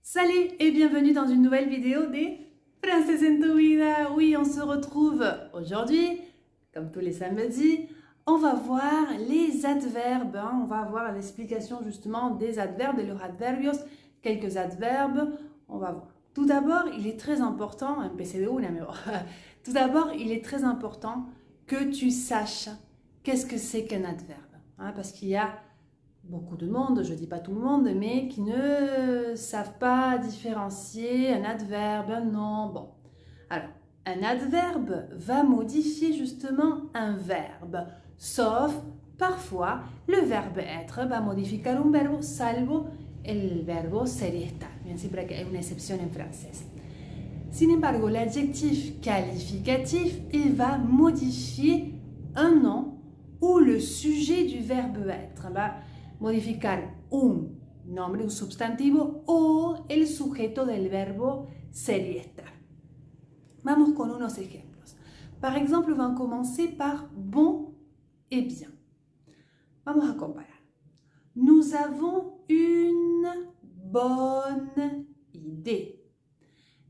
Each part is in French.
Salut et bienvenue dans une nouvelle vidéo des Francés en tu vida. Oui, on se retrouve aujourd'hui, comme tous les samedis. On va voir les adverbes, on va voir l'explication justement des adverbes, de los adverbios, quelques adverbes, on va voir. Tout d'abord, il est très important, empecé de una, mais bon. Tout d'abord, il est très important que tu saches qu'est-ce que c'est qu'un adverbe, parce qu'il y a beaucoup de monde, je ne dis pas tout le monde, mais qui ne savent pas différencier un adverbe, un nom. Bon, alors, un adverbe va modifier justement un verbe, sauf parfois le verbe être va modificar un verbo, salvo el verbo ser y estar. Bien, siempre que hay una excepción en francés. Sin embargo, l'adjectif qualificatif, il va modifier un nom ou le sujet du verbe être. Va modificar un nombre, un substantivo o el sujeto del verbo ser y estar. Vamos con unos ejemplos. Par exemple, on va commencer par bon et bien. Vamos a comparar. Nous avons une bonne idée.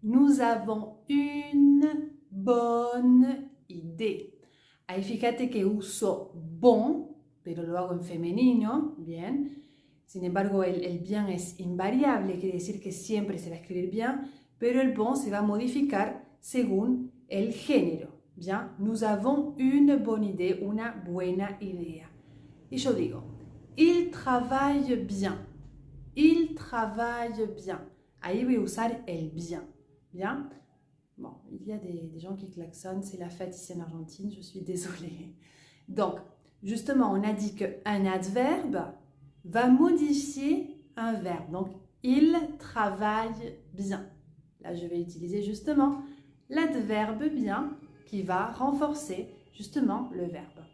Nous avons une bonne idée. Ahí fíjate que uso bon, pero lo hago en femenino, bien. Sin embargo, el bien es invariable, quiere decir que siempre se va a escribir bien, pero el bon se va a modificar según el género, bien. Nous avons une bonne idée, una buena idea. Y yo digo, il travaille bien. Il travaille bien. Ahí voy a usar el bien. Bien. Bon, il y a des gens qui klaxonnent, c'est la fête ici en Argentine, je suis désolée. Donc, justement, on a dit qu'un adverbe va modifier un verbe. Donc, il travaille bien. Là, je vais utiliser justement l'adverbe bien qui va renforcer justement le verbe.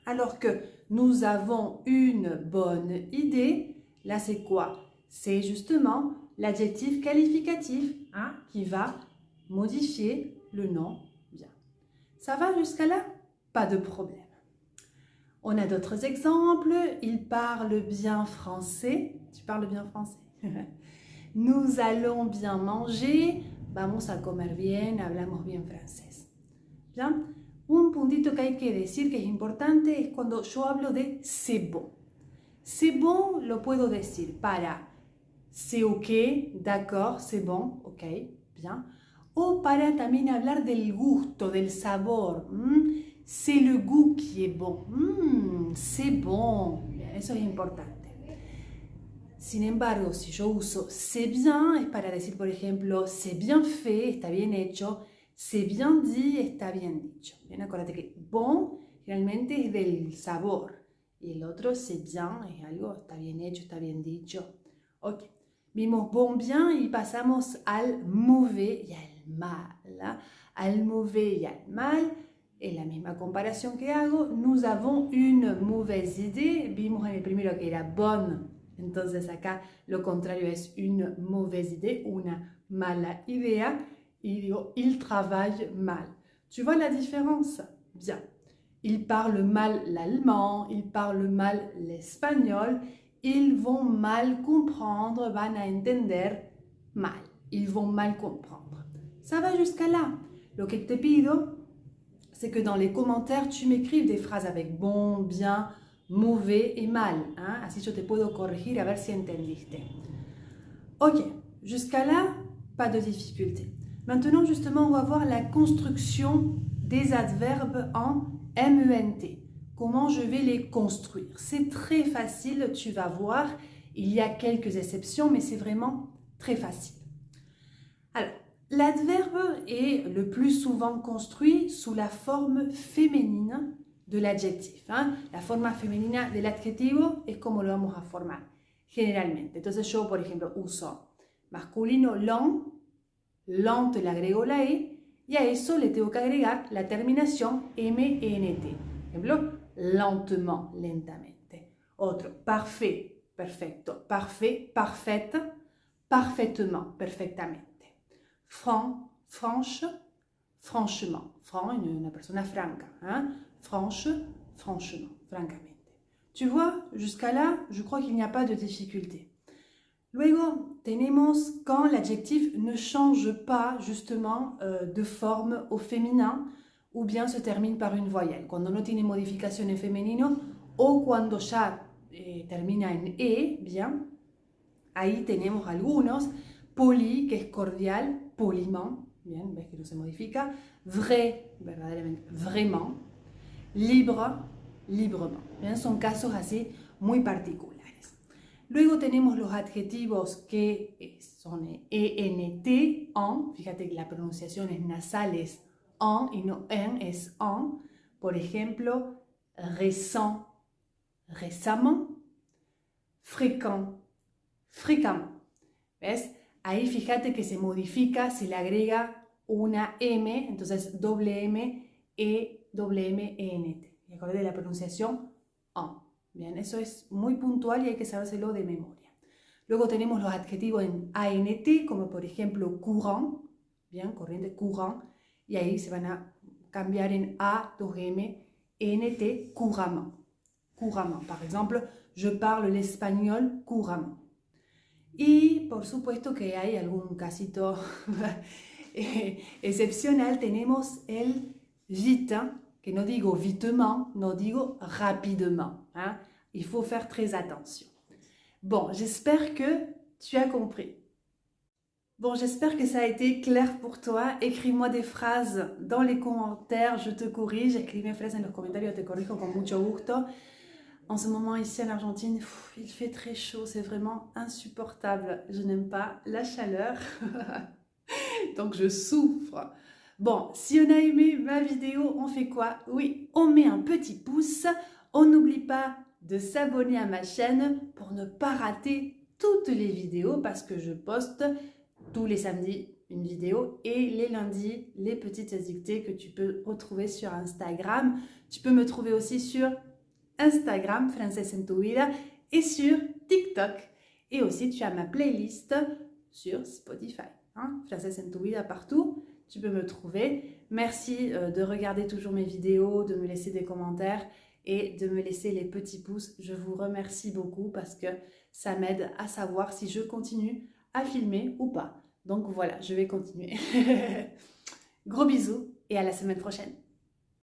Alors que nous avons une bonne idée, là c'est quoi? C'est justement l'adjectif qualificatif qui va modifier le nom bien. Ça va jusqu'à là? Pas de problème. On a d'autres exemples. Il parle bien français. Tu parles bien français. Nous allons bien manger. Vamos a comer bien. Hablamos bien francés. Bien. Un puntito que hay que decir que es importante es cuando yo hablo de c'est bon. C'est bon lo puedo decir para c'est ok, d'accord, c'est bon, ok, bien. O para también hablar del gusto, del sabor. C'est le goût qui est bon. C'est bon. Bien, eso es importante. Sin embargo, si yo uso c'est bien, es para decir, por ejemplo, c'est bien fait, está bien hecho. C'est bien dit, está bien dicho. Bien, acuérdate que bon realmente es del sabor. Y el otro c'est bien, es algo, está bien hecho, está bien dicho. Ok. Vimos bon, bien y pasamos al mauvais y al mal. Al mauvais y al mal. Es la misma comparación que hago. Nous avons une mauvaise idée. Vimos en el primero que era bonne. Entonces acá lo contrario es une mauvaise idée, una mala idea. Y digo, il travaille mal. Tu vois la différence? Bien. Ils parlent mal l'allemand, ils parlent mal l'espagnol. Ils vont mal comprendre, van a entender mal. Ils vont mal comprendre. Ça va jusqu'à là. Lo que te pido, c'est que dans les commentaires, tu m'écrives des phrases avec bon, bien, mauvais et mal. Así yo te puedo corregir a ver si entendiste. Ok, jusqu'à là, pas de difficulté. Maintenant, justement, on va voir la construction des adverbes en MENT. Comment je vais les construire? C'est très facile, tu vas voir. Il y a quelques exceptions, mais c'est vraiment très facile. Alors, l'adverbe est le plus souvent construit sous la forme féminine de l'adjectif. La forma femenina del adjetivo es como lo vamos a formar generalmente. Entonces yo, por ejemplo, uso masculino long, lente le agrego la E, y a eso le tengo que agregar la terminación MENT. Por ejemplo, lentement, lentamente. Otro, parfait, perfecto. Parfait, parfaite, parfaitement, perfectamente. Franc, franche, franchement. Franc, una persona franca. Franche, franchement, francamente. Tu vois, jusqu'à là, je crois qu'il n'y a pas de difficulté. Luego, tenemos quand l'adjectif ne change pas justement de forme au féminin ou bien se termine par une voyelle. Cuando no tiene modificación en femenino o cuando ya termina en E, bien, ahí tenemos algunos. Poli, que es cordial, poliment, bien, ves que no se modifica. Vrai, verdaderamente, vraiment. Libre, librement. Bien, son casos así muy particulares. Luego tenemos los adjetivos que son ENT, en. Fíjate que la pronunciación es nasal, es en y no en, es en. Por ejemplo, récent, récemment. Fréquent, fréquemment. ¿Ves? Ahí fíjate que se modifica, se le agrega una M, entonces doble M, E-M-E-N-T. Y acordé de la pronunciación en. Bien, eso es muy puntual y hay que sabérselo de memoria. Luego tenemos los adjetivos en ANT, como por ejemplo courant, bien, corriente, courant, y ahí se van a cambiar en A, 2M, ENT, couramment. Couramment. Par exemple, je parle l'espagnol couramment. Y por supuesto que hay algún casito excepcional. Tenemos el vite, que no digo vitement, no digo rapidement. Hein? Il faut faire très attention. Bon, j'espère que tu as compris. Bon, j'espère que ça a été clair pour toi. Écris-moi des phrases dans les commentaires, je te corrige. Escribe frases en los comentarios, te corrijo con mucho gusto. En ce moment, ici en Argentine, il fait très chaud, c'est vraiment insupportable. Je n'aime pas la chaleur, donc je souffre. Bon, si on a aimé ma vidéo, on fait quoi? Oui, on met un petit pouce. On n'oublie pas de s'abonner à ma chaîne pour ne pas rater toutes les vidéos parce que je poste tous les samedis une vidéo et les lundis, les petites dictées que tu peux retrouver sur Instagram. Tu peux me trouver aussi sur Instagram, Francés en tu vida, et sur TikTok. Et aussi, tu as ma playlist sur Spotify. Hein? Francés en tu vida partout, tu peux me trouver. Merci de regarder toujours mes vidéos, de me laisser des commentaires et de me laisser les petits pouces. Je vous remercie beaucoup parce que ça m'aide à savoir si je continue à filmer ou pas. Donc voilà, je vais continuer. Gros bisous et à la semaine prochaine.